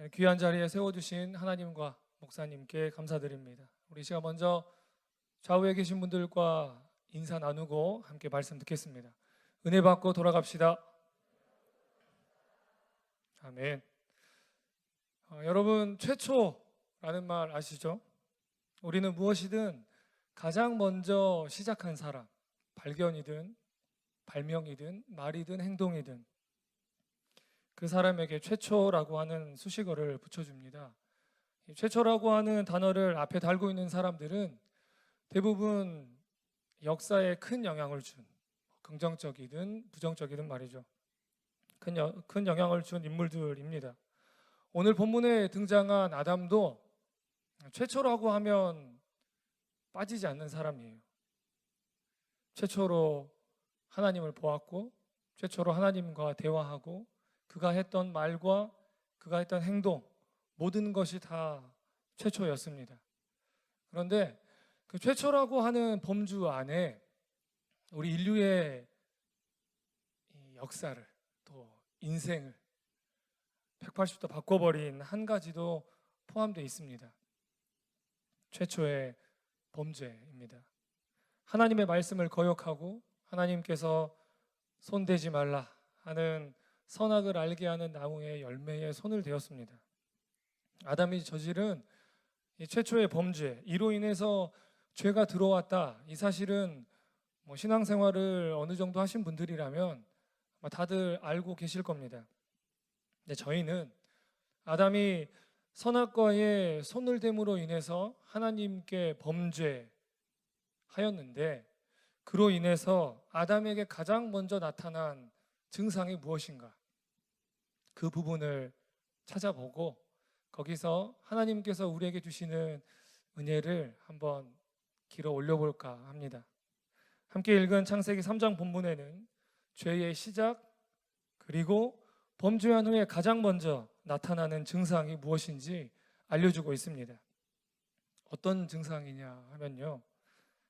귀한 자리에 세워주신 하나님과 목사님께 감사드립니다. 우리 시간 먼저 좌우에 계신 분들과 인사 나누고 함께 말씀 듣겠습니다. 은혜 받고 돌아갑시다. 아멘. 여러분, 최초라는 말 아시죠? 우리는 무엇이든 가장 먼저 시작한 사람, 발견이든 발명이든 말이든 행동이든 그 사람에게 최초라고 하는 수식어를 붙여줍니다. 최초라고 하는 단어를 앞에 달고 있는 사람들은 대부분 역사에 큰 영향을 준, 긍정적이든 부정적이든 말이죠. 큰 영향을 준 인물들입니다. 오늘 본문에 등장한 아담도 최초라고 하면 빠지지 않는 사람이에요. 최초로 하나님을 보았고, 최초로 하나님과 대화하고, 그가 했던 말과 그가 했던 행동, 모든 것이 다 최초였습니다. 그런데 그 최초라고 하는 범주 안에 우리 인류의 역사를, 또 인생을 180도 바꿔버린 한 가지도 포함되어 있습니다. 최초의 범죄입니다. 하나님의 말씀을 거역하고 하나님께서 손대지 말라 하는 선악을 알게 하는 나무의 열매에 손을 대었습니다. 아담이 저지른 이 최초의 범죄, 이로 인해서 죄가 들어왔다. 이 사실은 신앙생활을 어느 정도 하신 분들이라면 다들 알고 계실 겁니다. 근데 저희는 아담이 선악과에 손을 댐으로 인해서 하나님께 범죄하였는데, 그로 인해서 아담에게 가장 먼저 나타난 증상이 무엇인가? 그 부분을 찾아보고 거기서 하나님께서 우리에게 주시는 은혜를 한번 길어 올려볼까 합니다. 함께 읽은 창세기 3장 본문에는 죄의 시작, 그리고 범죄한 후에 가장 먼저 나타나는 증상이 무엇인지 알려주고 있습니다. 어떤 증상이냐 하면요,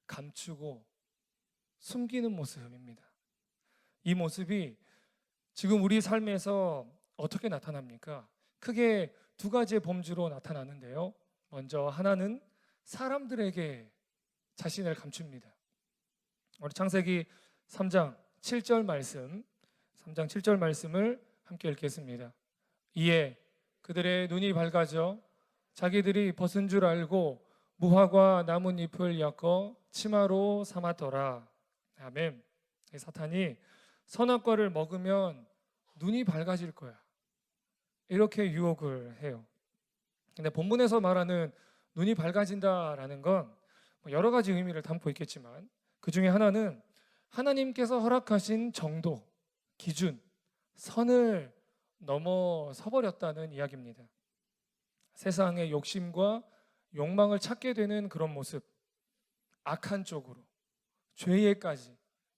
감추고 숨기는 모습입니다. 이 모습이 지금 우리 삶에서 어떻게 나타납니까? 크게 두 가지의 범주로 나타나는데요. 먼저 하나는 사람들에게 자신을 감춥니다. 우리 창세기 3장 7절 말씀, 3장 7절 말씀을 함께 읽겠습니다. 이에 그들의 눈이 밝아져 자기들이 벗은 줄 알고 무화과 나뭇잎을 엮어 치마로 삼았더라. 아멘. 사탄이 선악과를 먹으면 눈이 밝아질 거야, 이렇게 유혹을 해요. 근데 본문에서 말하는 눈이 밝아진다라는 건 여러 가지 의미를 담고 있겠지만 그 중에 하나는 하나님께서 허락하신 정도, 기준, 선을 넘어서 버렸다는 이야기입니다. 세상의 욕심과 욕망을 찾게 되는 그런 모습, 악한 쪽으로, 죄에까지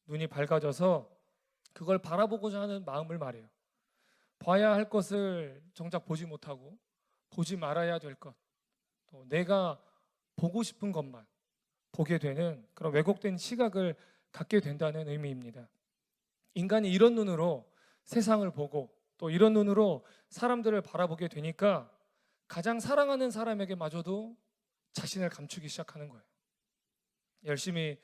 눈이 밝아져서 그걸 바라보고자 하는 마음을 말해요. 봐야 할 것을 정작 보지 못하고 보지 말아야 될 것, 또 내가 보고 싶은 것만 보게 되는 그런 왜곡된 시각을 갖게 된다는 의미입니다. 인간이 이런 눈으로 세상을 보고 또 이런 눈으로 사람들을 바라보게 되니까 가장 사랑하는 사람에게마저도 자신을 감추기 시작하는 거예요. 열심히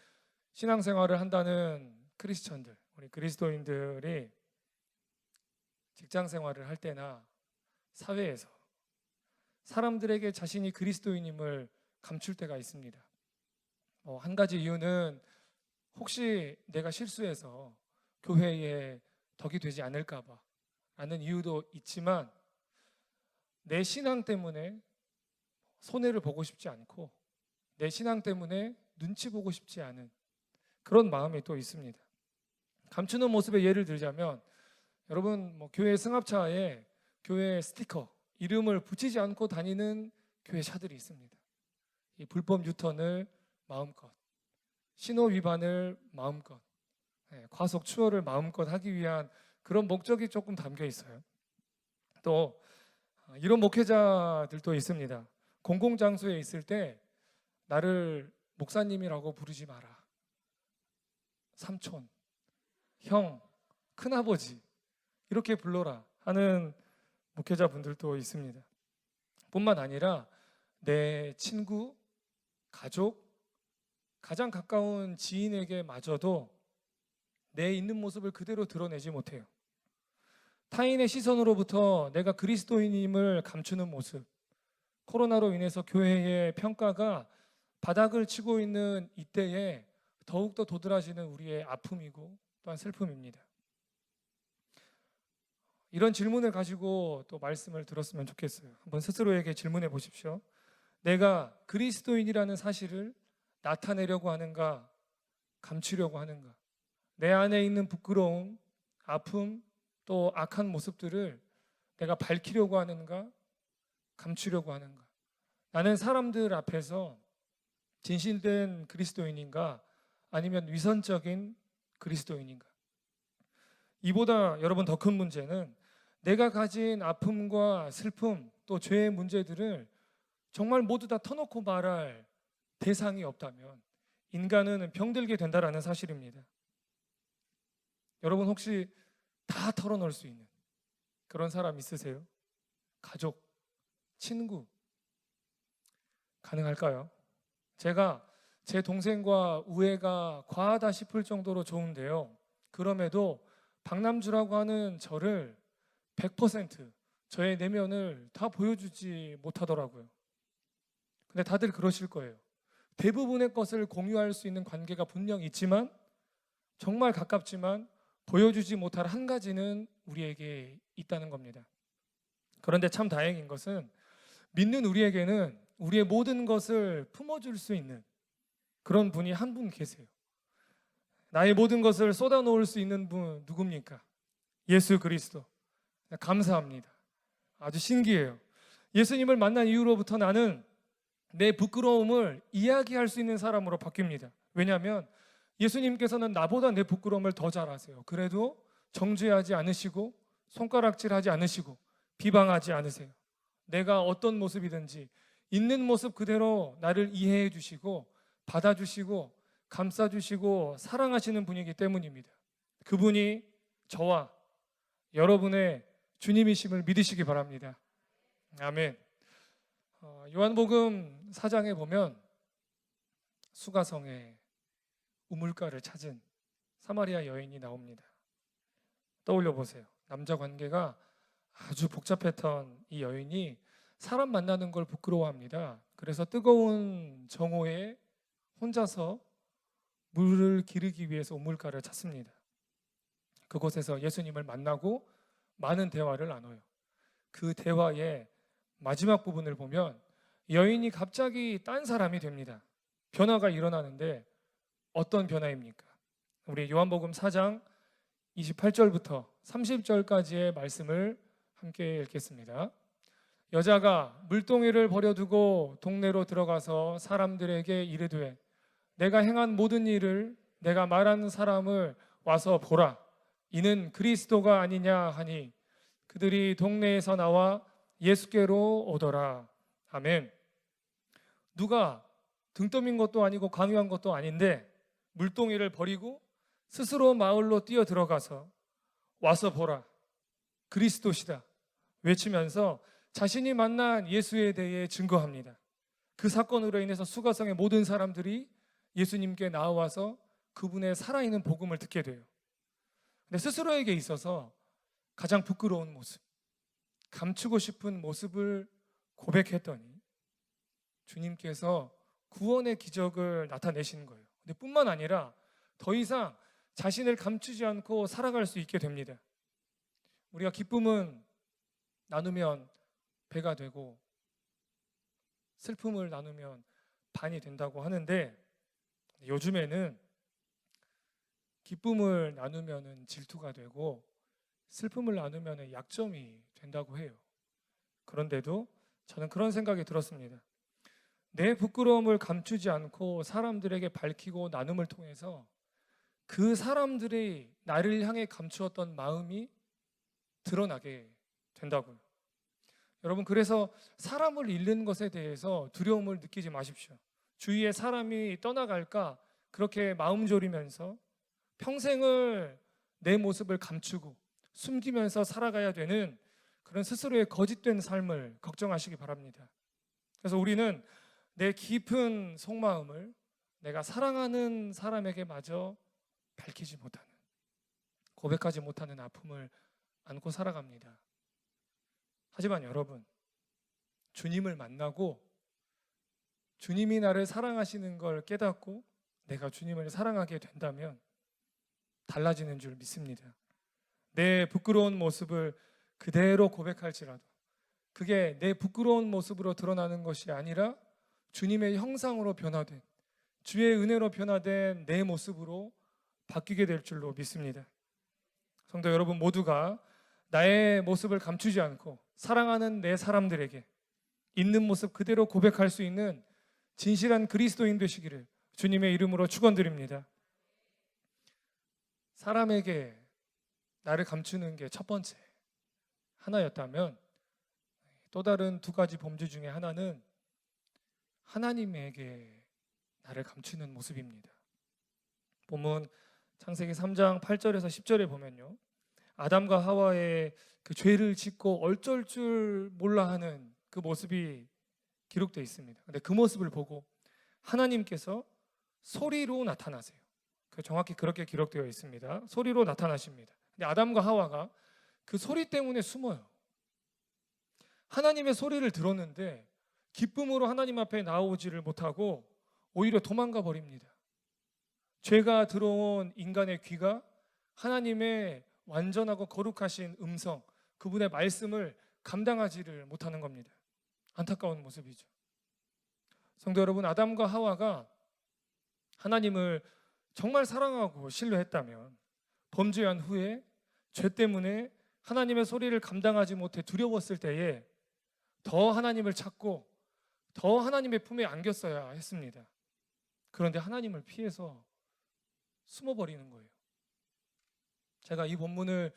신앙생활을 한다는 크리스천들, 우리 그리스도인들이 직장 생활을 할 때나 사회에서 사람들에게 자신이 그리스도인임을 감출 때가 있습니다. 한 가지 이유는 혹시 내가 실수해서 교회에 덕이 되지 않을까 봐 라는 이유도 있지만, 내 신앙 때문에 손해를 보고 싶지 않고 내 신앙 때문에 눈치 보고 싶지 않은 그런 마음이 또 있습니다. 감추는 모습의 예를 들자면, 여러분 교회 승합차에 교회 스티커, 이름을 붙이지 않고 다니는 교회 차들이 있습니다. 이 불법 유턴을 마음껏, 신호 위반을 마음껏, 과속 추월을 마음껏 하기 위한 그런 목적이 조금 담겨 있어요. 또 이런 목회자들도 있습니다. 공공장소에 있을 때 나를 목사님이라고 부르지 마라, 삼촌, 형, 큰아버지 이렇게 불러라 하는 목회자분들도 있습니다. 뿐만 아니라 내 친구, 가족, 가장 가까운 지인에게 마저도 내 있는 모습을 그대로 드러내지 못해요. 타인의 시선으로부터 내가 그리스도인임을 감추는 모습, 코로나로 인해서 교회의 평가가 바닥을 치고 있는 이때에 더욱더 도드라지는 우리의 아픔이고 또한 슬픔입니다. 이런 질문을 가지고 또 말씀을 들었으면 좋겠어요. 한번 스스로에게 질문해 보십시오. 내가 그리스도인이라는 사실을 나타내려고 하는가, 감추려고 하는가? 내 안에 있는 부끄러움, 아픔, 또 악한 모습들을 내가 밝히려고 하는가, 감추려고 하는가? 나는 사람들 앞에서 진실된 그리스도인인가, 아니면 위선적인 그리스도인인가? 이보다 여러분 더 큰 문제는 내가 가진 아픔과 슬픔, 또 죄의 문제들을 정말 모두 다 터놓고 말할 대상이 없다면 인간은 병들게 된다라는 사실입니다. 여러분 혹시 다 털어놓을 수 있는 그런 사람 있으세요? 가족, 친구 가능할까요? 제가 제 동생과 우애가 과하다 싶을 정도로 좋은데요, 그럼에도 박남주라고 하는 저를 100% 저의 내면을 다 보여주지 못하더라고요. 근데 다들 그러실 거예요. 대부분의 것을 공유할 수 있는 관계가 분명 있지만, 정말 가깝지만 보여주지 못할 한 가지는 우리에게 있다는 겁니다. 그런데 참 다행인 것은 믿는 우리에게는 우리의 모든 것을 품어줄 수 있는 그런 분이 한 분 계세요. 나의 모든 것을 쏟아놓을 수 있는 분 누굽니까? 예수 그리스도. 감사합니다. 아주 신기해요. 예수님을 만난 이후로부터 나는 내 부끄러움을 이야기할 수 있는 사람으로 바뀝니다. 왜냐하면 예수님께서는 나보다 내 부끄러움을 더 잘 아세요. 그래도 정죄하지 않으시고 손가락질하지 않으시고 비방하지 않으세요. 내가 어떤 모습이든지 있는 모습 그대로 나를 이해해 주시고 받아주시고 감싸주시고 사랑하시는 분이기 때문입니다. 그분이 저와 여러분의 주님이심을 믿으시기 바랍니다. 아멘. 요한복음 4장에 보면 수가성에 우물가를 찾은 사마리아 여인이 나옵니다. 떠올려 보세요. 남자 관계가 아주 복잡했던 이 여인이 사람 만나는 걸 부끄러워합니다. 그래서 뜨거운 정오에 혼자서 물을 기르기 위해서 우물가를 찾습니다. 그곳에서 예수님을 만나고 많은 대화를 나눠요. 그 대화의 마지막 부분을 보면 여인이 갑자기 딴 사람이 됩니다. 변화가 일어나는데 어떤 변화입니까? 우리 요한복음 4장 28절부터 30절까지의 말씀을 함께 읽겠습니다. 여자가 물동이를 버려두고 동네로 들어가서 사람들에게 이르되 내가 행한 모든 일을 내가 말하는 사람을 와서 보라. 이는 그리스도가 아니냐 하니 그들이 동네에서 나와 예수께로 오더라. 아멘. 누가 등 떠민 것도 아니고 강요한 것도 아닌데 물동이를 버리고 스스로 마을로 뛰어 들어가서 와서 보라. 그리스도시다. 외치면서 자신이 만난 예수에 대해 증거합니다. 그 사건으로 인해서 수가성의 모든 사람들이 예수님께 나와서 그분의 살아있는 복음을 듣게 돼요. 근데 스스로에게 있어서 가장 부끄러운 모습, 감추고 싶은 모습을 고백했더니 주님께서 구원의 기적을 나타내시는 거예요. 근데 뿐만 아니라 더 이상 자신을 감추지 않고 살아갈 수 있게 됩니다. 우리가 기쁨은 나누면 배가 되고 슬픔을 나누면 반이 된다고 하는데, 요즘에는 기쁨을 나누면 질투가 되고 슬픔을 나누면 약점이 된다고 해요. 그런데도 저는 그런 생각이 들었습니다. 내 부끄러움을 감추지 않고 사람들에게 밝히고 나눔을 통해서 그 사람들이 나를 향해 감추었던 마음이 드러나게 된다고요. 여러분, 그래서 사람을 잃는 것에 대해서 두려움을 느끼지 마십시오. 주위에 사람이 떠나갈까 그렇게 마음 졸이면서 평생을 내 모습을 감추고 숨기면서 살아가야 되는 그런 스스로의 거짓된 삶을 걱정하시기 바랍니다. 그래서 우리는 내 깊은 속마음을 내가 사랑하는 사람에게 마저 밝히지 못하는, 고백하지 못하는 아픔을 안고 살아갑니다. 하지만 여러분, 주님을 만나고 주님이 나를 사랑하시는 걸 깨닫고 내가 주님을 사랑하게 된다면 달라지는 줄 믿습니다. 내 부끄러운 모습을 그대로 고백할지라도 그게 내 부끄러운 모습으로 드러나는 것이 아니라 주님의 형상으로 변화된, 주의 은혜로 변화된 내 모습으로 바뀌게 될 줄로 믿습니다. 성도 여러분 모두가 나의 모습을 감추지 않고 사랑하는 내 사람들에게 있는 모습 그대로 고백할 수 있는 진실한 그리스도인 되시기를 주님의 이름으로 축원드립니다. 사람에게 나를 감추는 게 첫 번째 하나였다면, 또 다른 두 가지 범죄 중에 하나는 하나님에게 나를 감추는 모습입니다. 본문 창세기 3장 8절에서 10절에 보면요, 아담과 하와의 그 죄를 짓고 어쩔 줄 몰라 하는 그 모습이 기록되어 있습니다. 근데 그 모습을 보고 하나님께서 소리로 나타나세요. 정확히 그렇게 기록되어 있습니다. 소리로 나타나십니다. 근데 아담과 하와가 그 소리 때문에 숨어요. 하나님의 소리를 들었는데 기쁨으로 하나님 앞에 나오지를 못하고 오히려 도망가 버립니다. 죄가 들어온 인간의 귀가 하나님의 완전하고 거룩하신 음성, 그분의 말씀을 감당하지를 못하는 겁니다. 안타까운 모습이죠. 성도 여러분, 아담과 하와가 하나님을 정말 사랑하고 신뢰했다면 범죄한 후에 죄 때문에 하나님의 소리를 감당하지 못해 두려웠을 때에 더 하나님을 찾고 더 하나님의 품에 안겼어야 했습니다. 그런데 하나님을 피해서 숨어버리는 거예요. 제가 이 본문을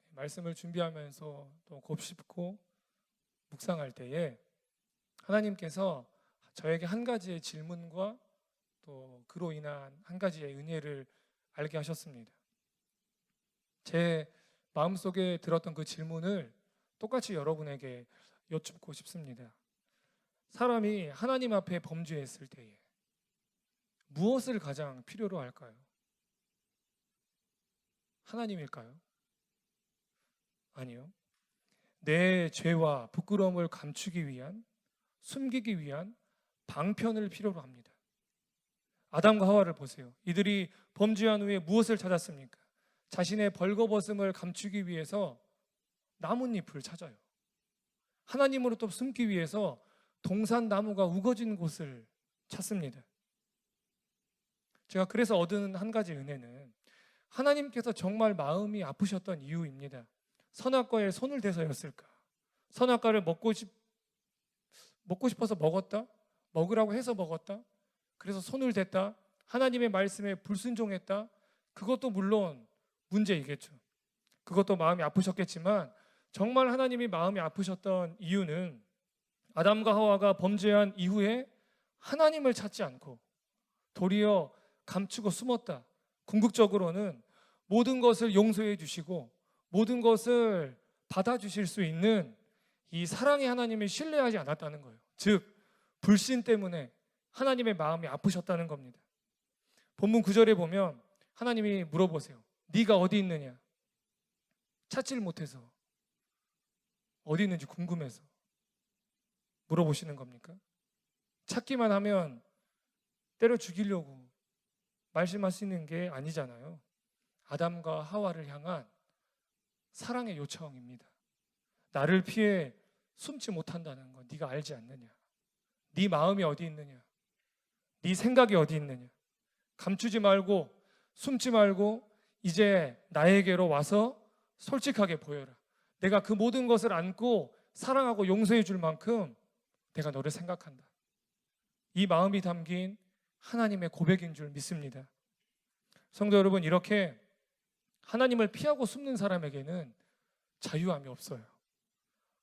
말씀을 준비하면서 또 곱씹고 묵상할 때에 하나님께서 저에게 한 가지의 질문과 또 그로 인한 한 가지의 은혜를 알게 하셨습니다. 제 마음속에 들었던 그 질문을 똑같이 여러분에게 여쭙고 싶습니다. 사람이 하나님 앞에 범죄했을 때에 무엇을 가장 필요로 할까요? 하나님일까요? 아니요. 내 죄와 부끄러움을 감추기 위한, 숨기기 위한 방편을 필요로 합니다. 아담과 하와를 보세요. 이들이 범죄한 후에 무엇을 찾았습니까? 자신의 벌거벗음을 감추기 위해서 나뭇잎을 찾아요. 하나님으로부터 숨기 위해서 동산나무가 우거진 곳을 찾습니다. 제가 그래서 얻은 한 가지 은혜는 하나님께서 정말 마음이 아프셨던 이유입니다. 선악과에 손을 대서였을까? 선악과를 먹고 싶어서 먹었다? 먹으라고 해서 먹었다? 그래서 손을 댔다? 하나님의 말씀에 불순종했다? 그것도 물론 문제이겠죠. 그것도 마음이 아프셨겠지만 정말 하나님이 마음이 아프셨던 이유는 아담과 하와가 범죄한 이후에 하나님을 찾지 않고 도리어 감추고 숨었다. 궁극적으로는 모든 것을 용서해 주시고 모든 것을 받아주실 수 있는 이 사랑의 하나님을 신뢰하지 않았다는 거예요. 즉 불신 때문에 하나님의 마음이 아프셨다는 겁니다. 본문 9절에 보면 하나님이 물어보세요. 네가 어디 있느냐? 찾지를 못해서 어디 있는지 궁금해서 물어보시는 겁니까? 찾기만 하면 때려 죽이려고 말씀하시는 게 아니잖아요. 아담과 하와를 향한 사랑의 요청입니다. 나를 피해 숨지 못한다는 거 네가 알지 않느냐? 네 마음이 어디 있느냐? 네 생각이 어디 있느냐? 감추지 말고 숨지 말고 이제 나에게로 와서 솔직하게 보여라. 내가 그 모든 것을 안고 사랑하고 용서해 줄 만큼 내가 너를 생각한다. 이 마음이 담긴 하나님의 고백인 줄 믿습니다. 성도 여러분, 이렇게 하나님을 피하고 숨는 사람에게는 자유함이 없어요.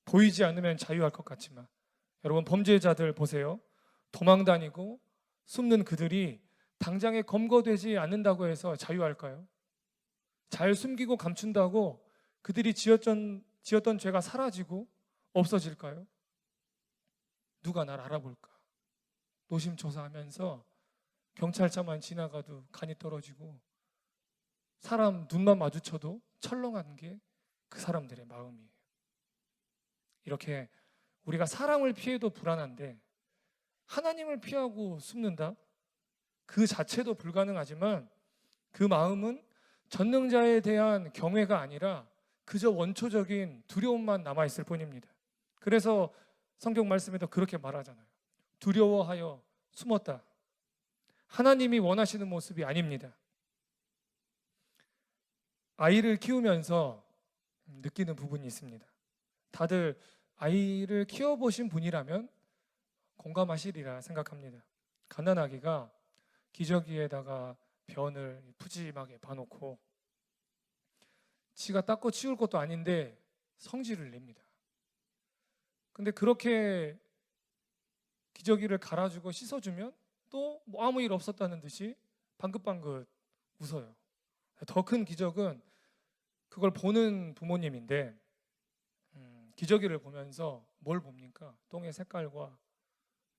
보이지 않으면 자유할 것 같지만 여러분, 범죄자들 보세요. 도망 다니고 숨는 그들이 당장에 검거되지 않는다고 해서 자유할까요? 잘 숨기고 감춘다고 그들이 지었던 지었던 죄가 사라지고 없어질까요? 누가 날 알아볼까? 노심초사하면서 경찰차만 지나가도 간이 떨어지고 사람 눈만 마주쳐도 철렁한 게 그 사람들의 마음이에요. 이렇게 우리가 사람을 피해도 불안한데 하나님을 피하고 숨는다? 그 자체도 불가능하지만 그 마음은 전능자에 대한 경외가 아니라 그저 원초적인 두려움만 남아있을 뿐입니다. 그래서 성경 말씀에도 그렇게 말하잖아요. 두려워하여 숨었다. 하나님이 원하시는 모습이 아닙니다. 아이를 키우면서 느끼는 부분이 있습니다. 다들 아이를 키워보신 분이라면 공감하시리라 생각합니다. 갓난아기가 기저귀에다가 변을 푸짐하게 봐놓고 지가 닦고 치울 것도 아닌데 성질을 냅니다. 근데 그렇게 기저귀를 갈아주고 씻어주면 또 뭐 아무 일 없었다는 듯이 방긋방긋 웃어요. 더 큰 기적은 그걸 보는 부모님인데 기저귀를 보면서 뭘 봅니까? 똥의 색깔과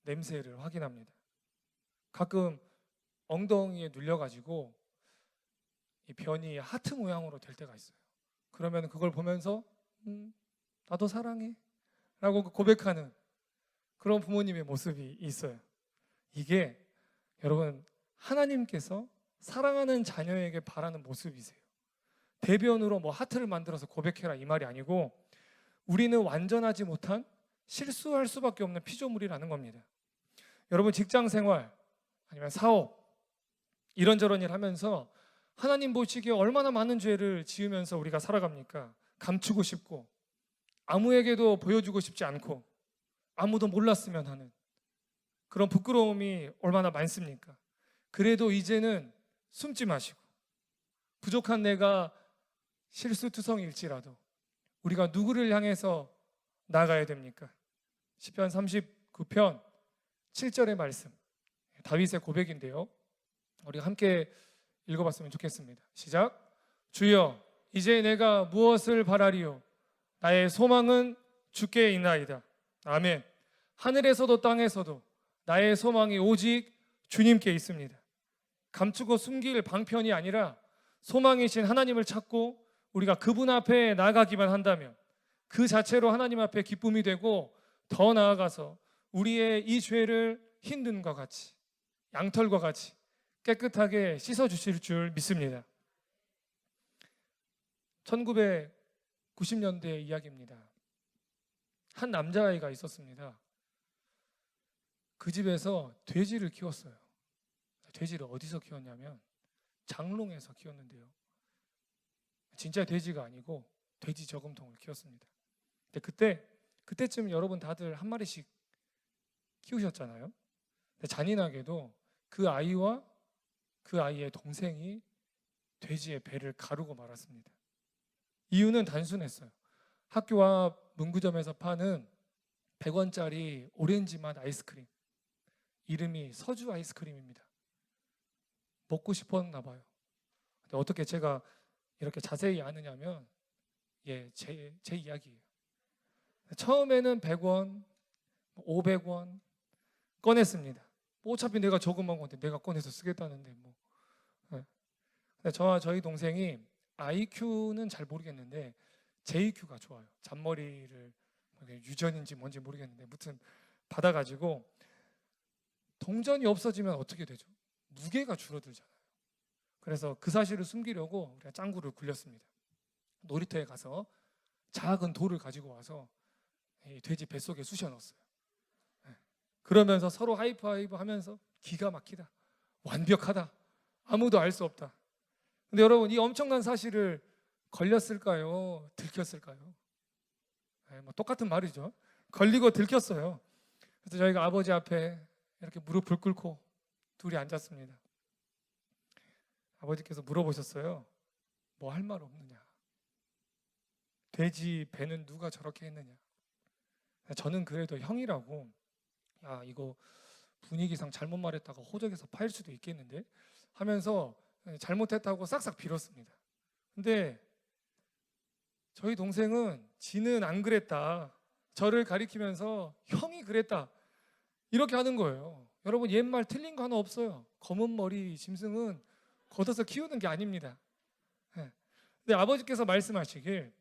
냄새를 확인합니다. 가끔 엉덩이에 눌려가지고 이 변이 하트 모양으로 될 때가 있어요. 그러면 그걸 보면서 나도 사랑해 라고 고백하는 그런 부모님의 모습이 있어요. 이게 여러분 하나님께서 사랑하는 자녀에게 바라는 모습이세요. 대변으로 뭐 하트를 만들어서 고백해라 이 말이 아니고 우리는 완전하지 못한 실수할 수밖에 없는 피조물이라는 겁니다. 여러분 직장 생활 아니면 사업 이런저런 일 하면서 하나님 보시기에 얼마나 많은 죄를 지으면서 우리가 살아갑니까? 감추고 싶고 아무에게도 보여주고 싶지 않고 아무도 몰랐으면 하는 그런 부끄러움이 얼마나 많습니까? 그래도 이제는 숨지 마시고 부족한 내가 실수투성일지라도 우리가 누구를 향해서 나가야 됩니까? 시편 39편 7절의 말씀 다윗의 고백인데요. 우리가 함께 읽어봤으면 좋겠습니다. 시작. 주여 이제 내가 무엇을 바라리요? 나의 소망은 주께 있나이다. 아멘. 하늘에서도 땅에서도 나의 소망이 오직 주님께 있습니다. 감추고 숨길 방편이 아니라 소망이신 하나님을 찾고 우리가 그분 앞에 나아가기만 한다면 그 자체로 하나님 앞에 기쁨이 되고 더 나아가서 우리의 이 죄를 흰 눈과 같이 양털과 같이 깨끗하게 씻어주실 줄 믿습니다. 1990년대 이야기입니다. 한 남자아이가 있었습니다. 그 집에서 돼지를 키웠어요. 돼지를 어디서 키웠냐면 장롱에서 키웠는데요. 진짜 돼지가 아니고 돼지 저금통을 키웠습니다. 근데 그때쯤 여러분 다들 한 마리씩 키우셨잖아요. 근데 잔인하게도 그 아이와 그 아이의 동생이 돼지의 배를 가르고 말았습니다. 이유는 단순했어요. 학교 앞 문구점에서 파는 100원짜리 오렌지 맛 아이스크림, 이름이 서주 아이스크림입니다. 먹고 싶었나 봐요. 근데 어떻게 제가 이렇게 자세히 아느냐면 제 이야기예요. 처음에는 100원, 500원 꺼냈습니다. 뭐 어차피 내가 저금한 건데 내가 꺼내서 쓰겠다는데 뭐. 근데 저와 저희 동생이 IQ는 잘 모르겠는데 JQ가 좋아요. 잔머리를 유전인지 뭔지 모르겠는데 무튼 받아가지고 동전이 없어지면 어떻게 되죠? 무게가 줄어들잖아요. 그래서 그 사실을 숨기려고 우리가 짱구를 굴렸습니다. 놀이터에 가서 작은 돌을 가지고 와서 이 돼지 뱃속에 쑤셔 넣었어요. 그러면서 서로 하이파이브 하면서 기가 막히다, 완벽하다, 아무도 알 수 없다. 근데 여러분 이 엄청난 사실을 걸렸을까요? 들켰을까요? 뭐 똑같은 말이죠. 걸리고 들켰어요. 그래서 저희가 아버지 앞에 이렇게 무릎을 꿇고 둘이 앉았습니다. 아버지께서 물어보셨어요. 뭐 할 말 없느냐? 돼지 배는 누가 저렇게 했느냐? 저는 그래도 형이라고 이거 분위기상 잘못 말했다가 호적에서 파일 수도 있겠는데 하면서 잘못했다고 싹싹 빌었습니다. 근데 저희 동생은 지는 안 그랬다. 저를 가리키면서 형이 그랬다. 이렇게 하는 거예요. 여러분 옛말 틀린 거 하나 없어요. 검은 머리 짐승은 걷어서 키우는 게 아닙니다. 예. 근데 아버지께서 말씀하시길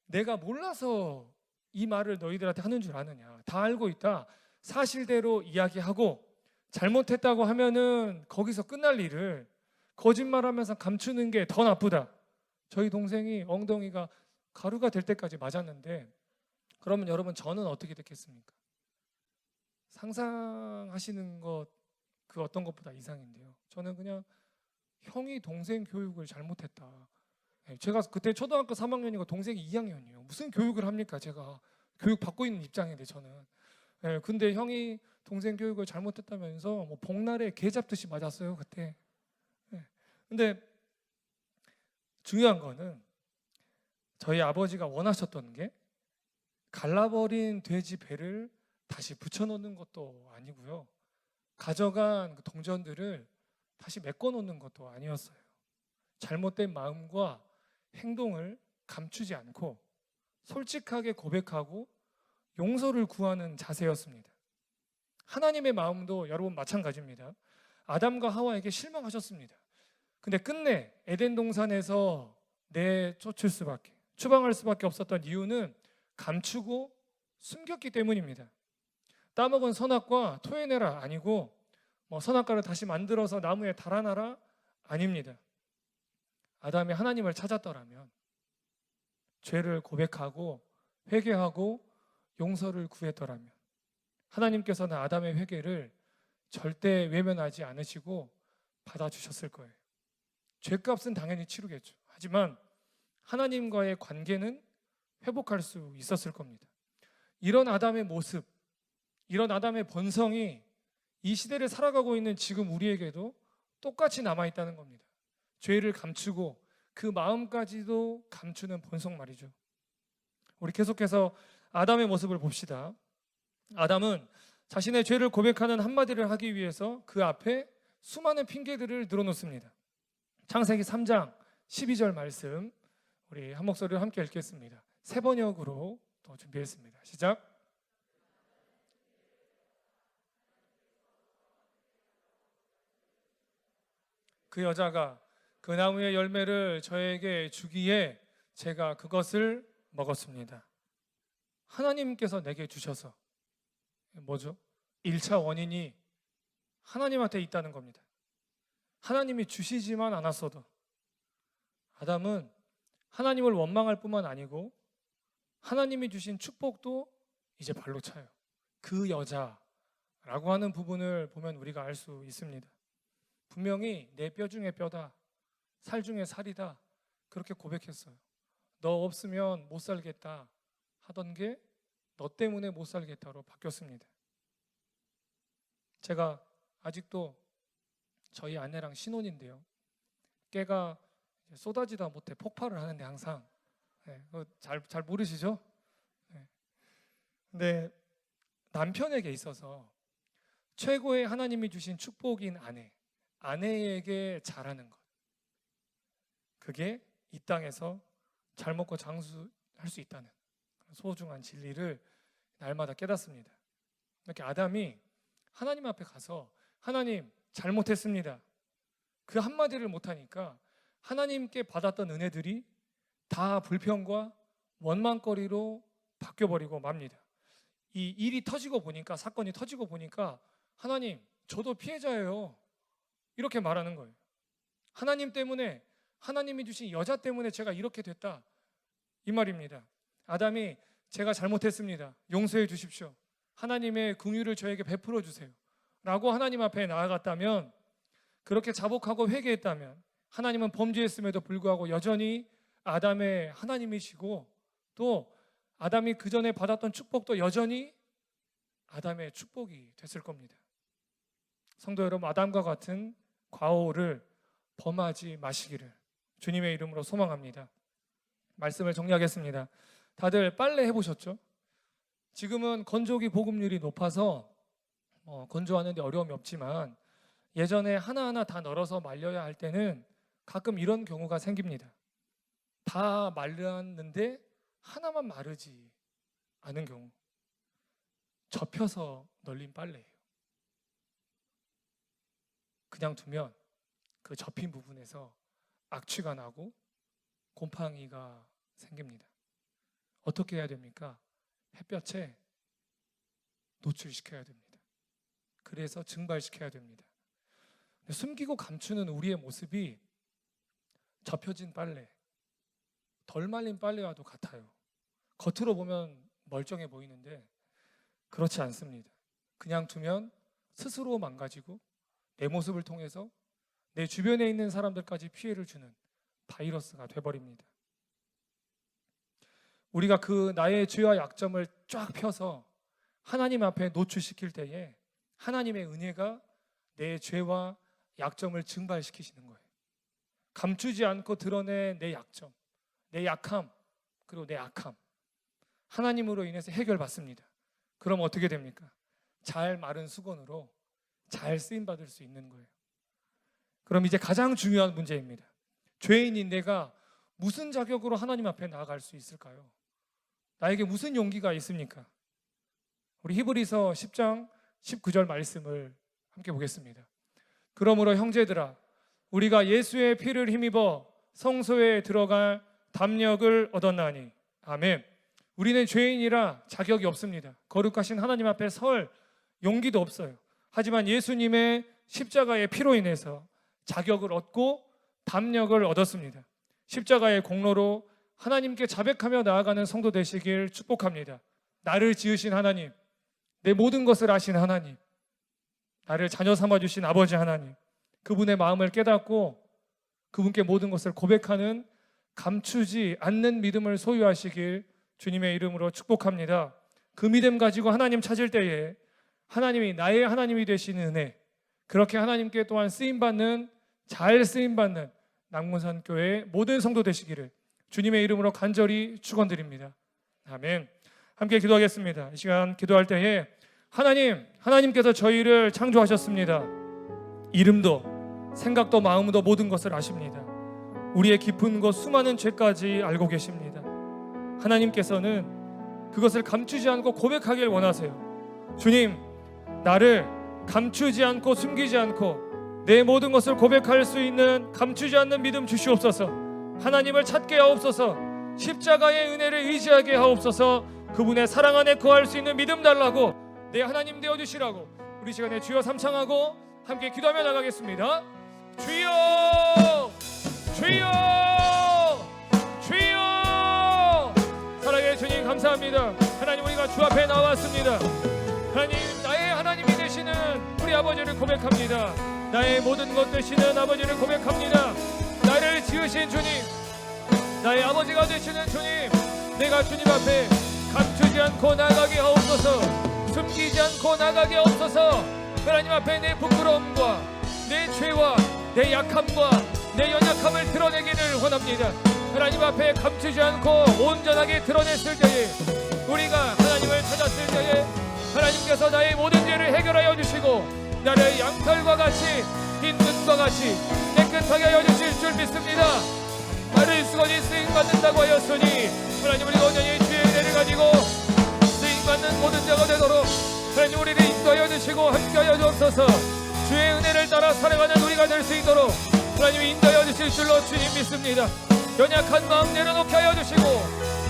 내가 몰라서 이 말을 너희들한테 하는 줄 아느냐. 다 알고 있다. 사실대로 이야기하고 잘못했다고 하면은 거기서 끝날 일을 거짓말하면서 감추는 게 더 나쁘다. 저희 동생이 엉덩이가 가루가 될 때까지 맞았는데 그러면 여러분 저는 어떻게 됐겠습니까? 상상하시는 것 그 어떤 것보다 이상인데요. 저는 그냥 형이 동생 교육을 잘못했다. 제가 그때 초등학교 3학년이고 동생이 2학년이에요. 무슨 교육을 합니까? 제가 교육 받고 있는 입장인데 저는. 근데 형이 동생 교육을 잘못했다면서 뭐 복날에 개 잡듯이 맞았어요 그때. 근데 중요한 거는 저희 아버지가 원하셨던 게 갈라버린 돼지 배를 다시 붙여놓는 것도 아니고요. 가져간 그 동전들을 다시 메꿔놓는 것도 아니었어요. 잘못된 마음과 행동을 감추지 않고 솔직하게 고백하고 용서를 구하는 자세였습니다. 하나님의 마음도 여러분 마찬가지입니다. 아담과 하와에게 실망하셨습니다. 근데 끝내 에덴 동산에서 내쫓을 수밖에, 추방할 수밖에 없었던 이유는 감추고 숨겼기 때문입니다. 따먹은 선악과 토해내라 아니고 선악과를 다시 만들어서 나무에 달아나라 아닙니다. 아담이 하나님을 찾았더라면 죄를 고백하고 회개하고 용서를 구했더라면 하나님께서는 아담의 회개를 절대 외면하지 않으시고 받아주셨을 거예요. 죄값은 당연히 치르겠죠. 하지만 하나님과의 관계는 회복할 수 있었을 겁니다. 이런 아담의 모습, 이런 아담의 본성이 이 시대를 살아가고 있는 지금 우리에게도 똑같이 남아있다는 겁니다. 죄를 감추고 그 마음까지도 감추는 본성 말이죠. 우리 계속해서 아담의 모습을 봅시다. 아담은 자신의 죄를 고백하는 한마디를 하기 위해서 그 앞에 수많은 핑계들을 늘어놓습니다. 창세기 3장 12절 말씀 우리 한 목소리로 함께 읽겠습니다. 세 번역으로 또 준비했습니다. 시작. 그 여자가 그 나무의 열매를 저에게 주기에 제가 그것을 먹었습니다. 하나님께서 내게 주셔서 뭐죠? 1차 원인이 하나님한테 있다는 겁니다. 하나님이 주시지만 않았어도 아담은 하나님을 원망할 뿐만 아니고 하나님이 주신 축복도 이제 발로 차요. 그 여자라고 하는 부분을 보면 우리가 알 수 있습니다. 분명히 내 뼈 중에 뼈다, 살 중에 살이다 그렇게 고백했어요. 너 없으면 못 살겠다 하던 게 너 때문에 못 살겠다로 바뀌었습니다. 제가 아직도 저희 아내랑 신혼인데요. 깨가 쏟아지다 못해 폭발을 하는데 항상 잘 모르시죠? 근데 남편에게 있어서 최고의 하나님이 주신 축복인 아내에게 잘하는 것, 그게 이 땅에서 잘 먹고 장수할 수 있다는 소중한 진리를 날마다 깨닫습니다. 이렇게 아담이 하나님 앞에 가서 하나님 잘못했습니다. 그 한마디를 못하니까 하나님께 받았던 은혜들이 다 불평과 원망거리로 바뀌어버리고 맙니다. 이 일이 터지고 보니까, 사건이 터지고 보니까 하나님 저도 피해자예요 이렇게 말하는 거예요. 하나님 때문에, 하나님이 주신 여자 때문에 제가 이렇게 됐다 이 말입니다. 아담이 제가 잘못했습니다, 용서해 주십시오, 하나님의 긍휼을 저에게 베풀어 주세요 라고 하나님 앞에 나아갔다면, 그렇게 자복하고 회개했다면 하나님은 범죄했음에도 불구하고 여전히 아담의 하나님이시고 또 아담이 그 전에 받았던 축복도 여전히 아담의 축복이 됐을 겁니다. 성도 여러분, 아담과 같은 과오를 범하지 마시기를 주님의 이름으로 소망합니다. 말씀을 정리하겠습니다. 다들 빨래 해보셨죠? 지금은 건조기 보급률이 높아서 건조하는 데 어려움이 없지만 예전에 하나하나 다 널어서 말려야 할 때는 가끔 이런 경우가 생깁니다. 다 말렸는데 하나만 마르지 않은 경우, 접혀서 널린 빨래예요. 그냥 두면 그 접힌 부분에서 악취가 나고 곰팡이가 생깁니다. 어떻게 해야 됩니까? 햇볕에 노출시켜야 됩니다. 그래서 증발시켜야 됩니다. 숨기고 감추는 우리의 모습이 접혀진 빨래, 덜 말린 빨래와도 같아요. 겉으로 보면 멀쩡해 보이는데 그렇지 않습니다. 그냥 두면 스스로 망가지고 내 모습을 통해서 내 주변에 있는 사람들까지 피해를 주는 바이러스가 돼버립니다. 우리가 그 나의 죄와 약점을 쫙 펴서 하나님 앞에 노출시킬 때에 하나님의 은혜가 내 죄와 약점을 증발시키시는 거예요. 감추지 않고 드러낸 내 약점, 내 약함, 그리고 내 악함, 하나님으로 인해서 해결받습니다. 그럼 어떻게 됩니까? 잘 마른 수건으로 잘 쓰임받을 수 있는 거예요. 그럼 이제 가장 중요한 문제입니다. 죄인인 내가 무슨 자격으로 하나님 앞에 나아갈 수 있을까요? 나에게 무슨 용기가 있습니까? 우리 히브리서 10장 19절 말씀을 함께 보겠습니다. 그러므로 형제들아, 우리가 예수의 피를 힘입어 성소에 들어갈 담력을 얻었나니. 아멘. 우리는 죄인이라 자격이 없습니다. 거룩하신 하나님 앞에 설 용기도 없어요. 하지만 예수님의 십자가의 피로 인해서 자격을 얻고 담력을 얻었습니다. 십자가의 공로로 하나님께 자백하며 나아가는 성도 되시길 축복합니다. 나를 지으신 하나님, 내 모든 것을 아신 하나님, 나를 자녀 삼아주신 아버지 하나님, 그분의 마음을 깨닫고 그분께 모든 것을 고백하는 감추지 않는 믿음을 소유하시길 주님의 이름으로 축복합니다. 그 믿음 가지고 하나님 찾을 때에 하나님이 나의 하나님이 되시는 은혜, 그렇게 하나님께 또한 쓰임받는, 잘 쓰임받는 낙문산교회 모든 성도 되시기를 주님의 이름으로 간절히 축원드립니다. 아멘. 함께 기도하겠습니다. 이 시간 기도할 때에 하나님께서 저희를 창조하셨습니다. 이름도 생각도 마음도 모든 것을 아십니다. 우리의 깊은 곳 수많은 죄까지 알고 계십니다. 하나님께서는 그것을 감추지 않고 고백하길 원하세요. 주님, 나를 감추지 않고 숨기지 않고 내 모든 것을 고백할 수 있는 감추지 않는 믿음 주시옵소서. 하나님을 찾게 하옵소서. 십자가의 은혜를 의지하게 하옵소서. 그분의 사랑 안에 거할 수 있는 믿음 달라고, 내 하나님 되어주시라고 우리 시간에 주여 삼창하고 함께 기도하며 나가겠습니다. 주여, 주여, 주여. 사랑의 주님 감사합니다. 하나님, 우리가 주 앞에 나왔습니다. 하나님, 나의 하나님이 되시는 우리 아버지를 고백합니다. 나의 모든 것 되시는 아버지를 고백합니다. 나를 지으신 주님, 나의 아버지가 되시는 주님, 내가 주님 앞에 감추지 않고 나가게 하옵소서. 숨기지 않고 나가게 하옵소서. 하나님 앞에 내 부끄러움과 내 죄와 내 약함과 내 연약함을 드러내기를 원합니다. 하나님 앞에 감추지 않고 온전하게 드러냈을 때에, 우리가 하나님을 찾았을 때에 하나님께서 나의 모든 죄를 해결하여 주시고 나를 양털과 같이 흰 눈과 같이 깨끗하게 하여 주실 줄 믿습니다. 나를 수건이 쓰임받는다고 하였으니 하나님, 우리가 온전히 주의 은혜를 가지고 쓰임받는 모든 자가 되도록 하나님 우리를 인도하여 주시고 함께하여 주옵소서. 주의 은혜를 따라 살아가는 우리가 될 수 있도록 하나님 인도하여 주실 줄로 주님 믿습니다. 연약한 마음 내려놓게 하여 주시고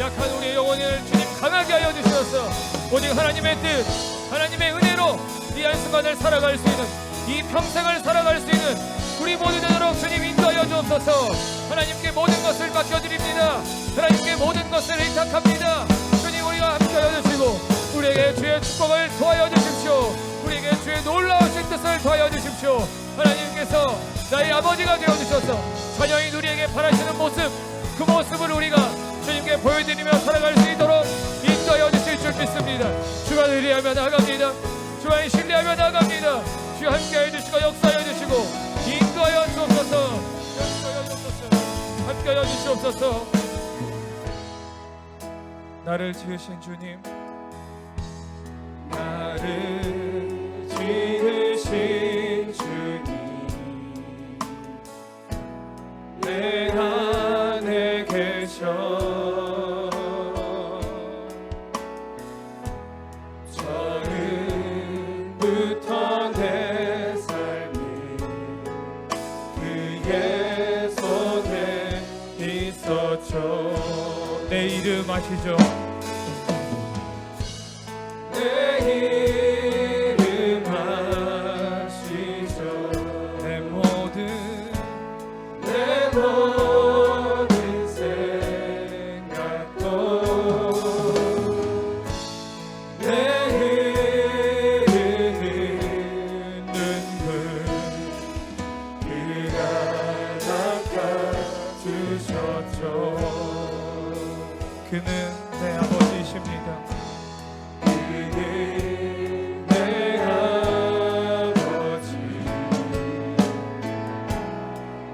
약한 우리의 영혼을 주님 강하게 하여 주시옵소서. 오직 하나님의 뜻, 하나님의 은혜로 이 한순간을 살아갈 수 있는, 이 평생을 살아갈 수 있는 우리 모두 되도록 주님 인도하여 주옵소서. 하나님께 모든 것을 맡겨드립니다. 하나님께 모든 것을 의탁합니다. 주님, 우리가 함께하여 주시고 우리에게 주의 축복을 더하여 주십시오. 우리에게 주의 놀라우신 뜻을 더하여 주십시오. 하나님께서 나의 아버지가 되어주셔서 자녀인 우리에게 바라시는 모습, 그 모습을 우리가 주님께 보여드리며 살아갈 수 있도록 인도하여 주실 줄 믿습니다. 주가 의뢰하며 나아갑니다. 주와 신뢰하며 나아갑니다. 주 함께하여 주시고 역사하여 주시고 인도하여 주옵소서. 인도하여 주옵소서. 함께하여 주시옵소서. 나를 지으신 주님, 나를 지으신 주님, 내 안에 계셔 이름 아시죠? 내 이름 아시죠? 내 모든 생각도 내 흐르는 눈물 그가 닦아주셨죠. 그는 내 아버지이십니다. 그는 내 아버지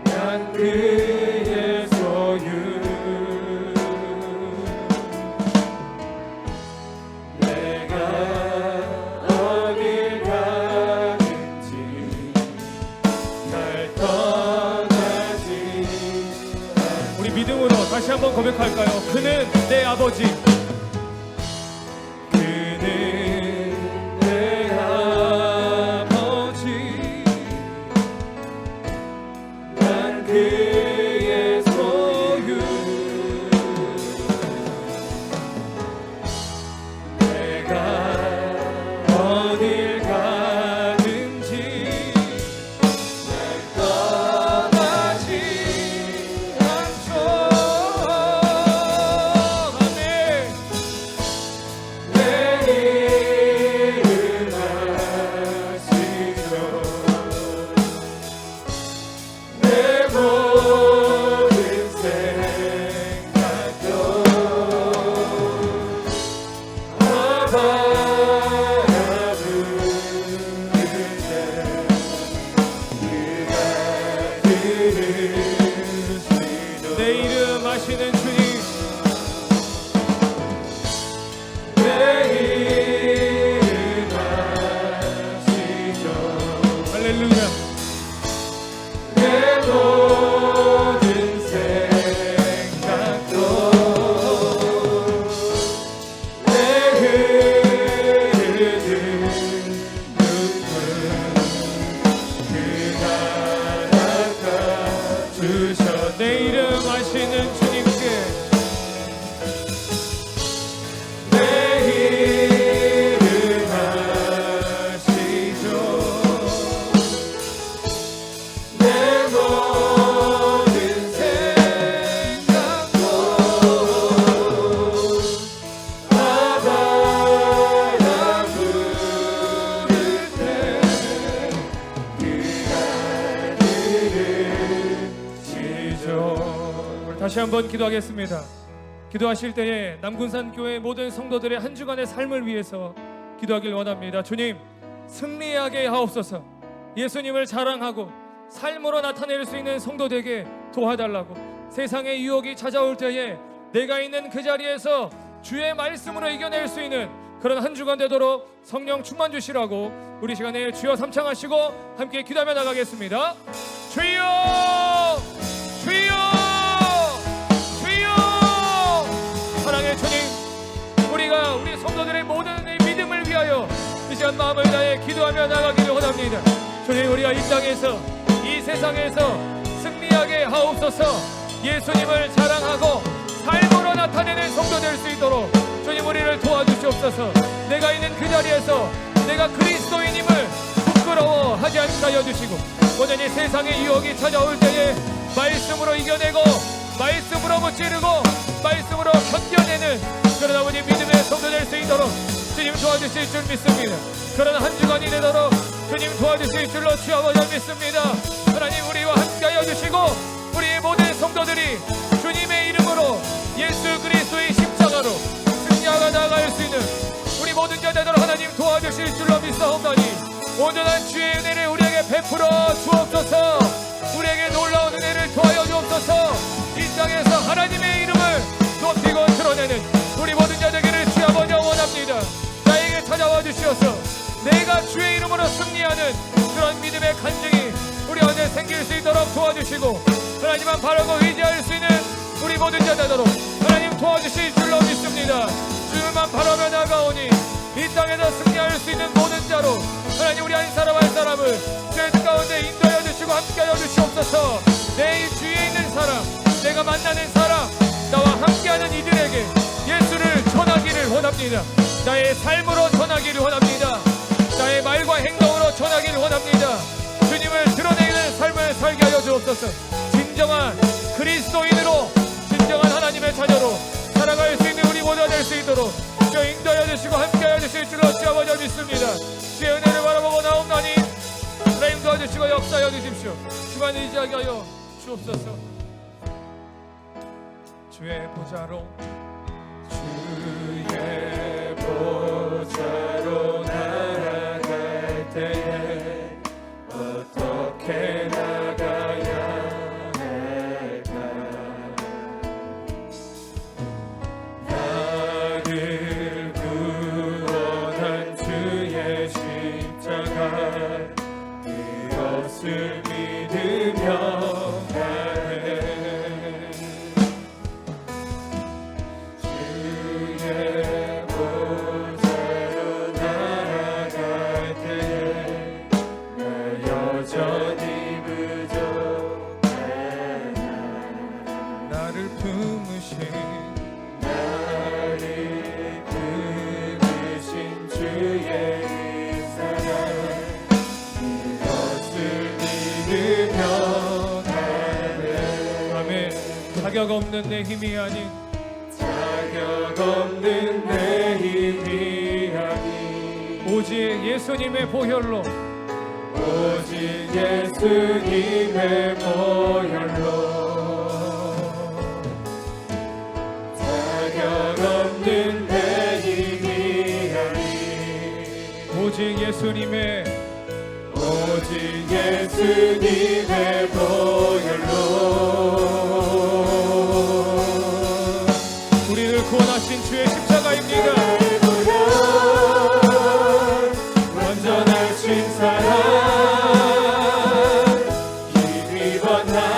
난 그의 소유 내가 어딜 가든지 날 떠나지 우리 믿음으로 다시 한번 고백할까요? 그는 내 아버지. 그는 내 아버지 난 그의 소유 내가 어딜 가든지 날 떠나지 않죠. 아멘. 내 이름 아시죠? 내 모든 생각도 아바라 부를 때 그가 들으시죠. 내 이름 아시는 주님, 내 이름 아시죠? 할렐루야. 내 모든 생각도 내 흐르는 눈물 그가 닦아주셨네. 내 이름 아시는 주님께 내 이름 아시죠? 내 모든 생각도 아바라 부를 때 그가 들으시죠. 우리 다시 한번 기도하겠습니다. 기도하실 때에 남군산 교회 모든 성도들의 한 주간의 삶을 위해서 기도하길 원합니다. 주님, 승리하게 하옵소서. 예수님을 자랑하고 삶으로 나타낼 수 있는 성도 되게 도와달라고. 세상의 유혹이 찾아올 때에 내가 있는 그 자리에서 주의 말씀으로 이겨낼 수 있는 그런 한 주간 되도록 성령 충만 주시라고 우리 시간에 주여 삼창하시고 함께 기도하며 나가겠습니다. 주여, 주여, 주여. 사랑의 주님, 우리가 우리 성도들의 모든 믿음을 위하여 이 시간 마음을 다해 기도하며 나가기를 원합니다. 주님, 우리가 이 땅에서 이 세상에서 승리하게 하옵소서. 예수님을 자랑하고 삶으로 나타내는 성도 될 수 있도록 주님 우리를 도와주시옵소서. 내가 있는 그 자리에서 내가 그리스도인임을 부끄러워하지 않게 하여 주시고, 오늘 이 세상의 유혹이 찾아올 때에 말씀으로 이겨내고 말씀으로 무찌르고 말씀으로 견뎌내는 그런 아버지 믿음의 성도 될 수 있도록 주님 도와주실 줄 믿습니다. 그런 한 주간이 되도록 주님 도와주실 줄로 주 아버지 믿습니다. 하나님, 우리와 함께하여 주시고 우리의 모든 성도들이 주님의 이름으로 예수 그리스도의 십자가로 승리하여 나아갈 수 있는 우리 모든 자 되도록 하나님 도와주실 줄로 믿사옵나니 온전한 주의 은혜를 우리에게 베풀어 주옵소서. 우리에게 놀라운 은혜를 더하여 주옵소서. 이 땅에서 하나님의 이름을 높이고 드러내는 우리 모든 자 되기를 주 아버지 원합니다. 나에게 찾아와 주시어서 내가 주의 이름으로 승리하는 그런 믿음의 간증이 우리 안에 생길 수 있도록 도와주시고, 하나님만 바라고 의지할 수 있는 우리 모든 자 되도록 하나님 도와주실 줄로 믿습니다. 주님만 바라며 나가오니 이 땅에서 승리할 수 있는 모든 자로 하나님 우리 한 사람 한 사람을 주의 뜻 가운데 인도하여 주시고 함께하여 주시옵소서. 내 주위에 있는 사람, 내가 만나는 사람, 나와 함께하는 이들에게 원합니다. 나의 삶으로 전하기를 원합니다. 나의 말과 행동으로 전하기를 원합니다. 주님을 드러내는 삶을 살게 하여 주옵소서. 진정한 그리스도인으로, 진정한 하나님의 자녀로 살아갈 수 있는 우리 모두가 될 수 있도록 주여 인도하여 주시고 함께하여 주실 줄로 주 아버지 믿습니다. 주의 은혜를 바라보고 나옵나니 하나님 도와주시고 역사하여 주십시오. 주만 의지하게 하여 주옵소서. 주의 보좌로, 주의 보좌로 나아갈 때에 어떻게 나가야 할까? 나를 구원한 주의 십자가 그것을 믿으며 자격 없는 내 힘이 아닌, 자격 없는 내 힘이 아닌 오직 예수님의 보혈로, 오직 예수님의 보혈로 자격 없는 내 힘이 아닌 오직 예수님의 보혈로 우리를 구원하신 주의 십자가입니다. 완전하신 사랑 힘입어 나아갑니다.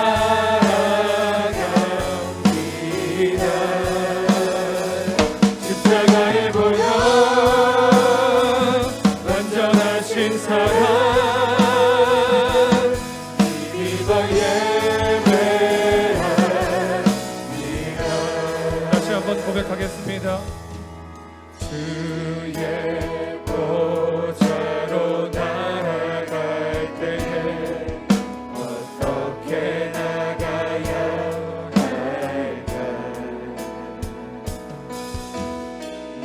십자가의 보혈 완전하신 사랑 고백하겠습니다. 주의 보좌로 나아갈 때에 어떻게 나가야 할까?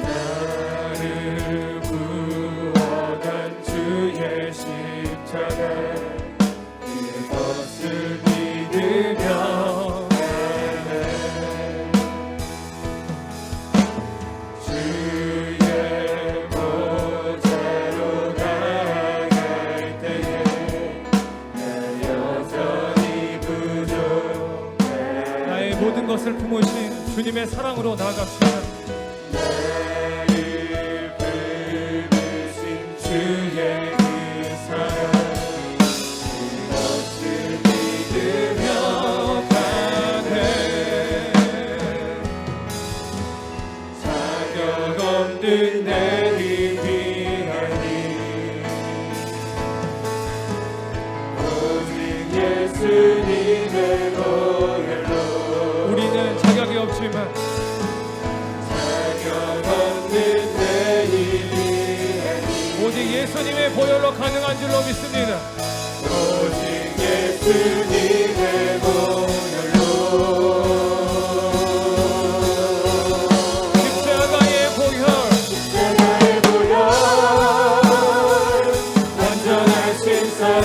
나를 구원한 주의 십자가 그것을 믿으며 모든 것을 품으신 주님의 사랑으로 나아갑시다. 나를 품으신 주의 그 사랑 그것을 믿으며 가네. 자격 없는 내 힘이 아닌 오직 예수님의 보혈로 우리는 자격이 없지만 자격 없는 내 힘이 아닌 오직 예수님의 보혈로 가능한 줄로 믿습니다. 오직 예수님의 보혈로 십자가의 보혈 십자가의 보혈 완전하신 사랑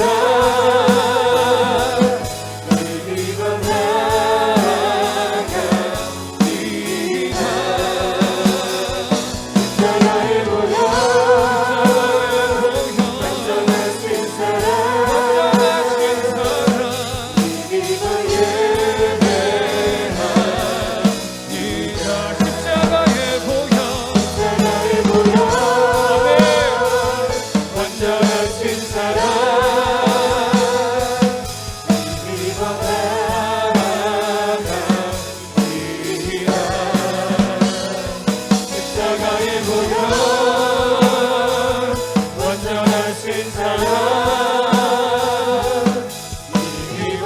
완전하신 사랑 이거